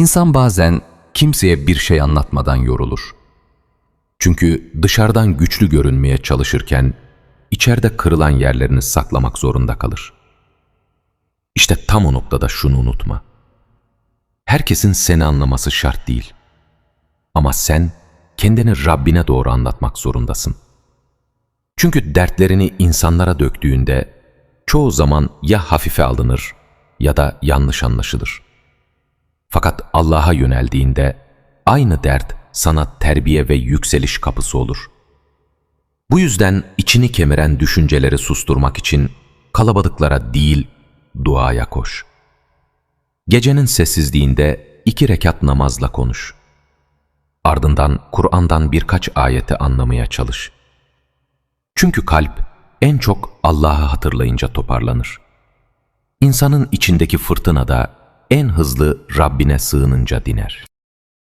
İnsan bazen kimseye bir şey anlatmadan yorulur. Çünkü dışarıdan güçlü görünmeye çalışırken içeride kırılan yerlerini saklamak zorunda kalır. İşte tam o noktada şunu unutma. Herkesin seni anlaması şart değil. Ama sen kendini Rabbine doğru anlatmak zorundasın. Çünkü dertlerini insanlara döktüğünde çoğu zaman ya hafife alınır ya da yanlış anlaşılır. Fakat Allah'a yöneldiğinde aynı dert sana terbiye ve yükseliş kapısı olur. Bu yüzden içini kemiren düşünceleri susturmak için kalabalıklara değil, duaya koş. Gecenin sessizliğinde 2 rekat namazla konuş. Ardından Kur'an'dan birkaç ayeti anlamaya çalış. Çünkü kalp en çok Allah'ı hatırlayınca toparlanır. İnsanın içindeki fırtına da en hızlı Rabbine sığınınca diner.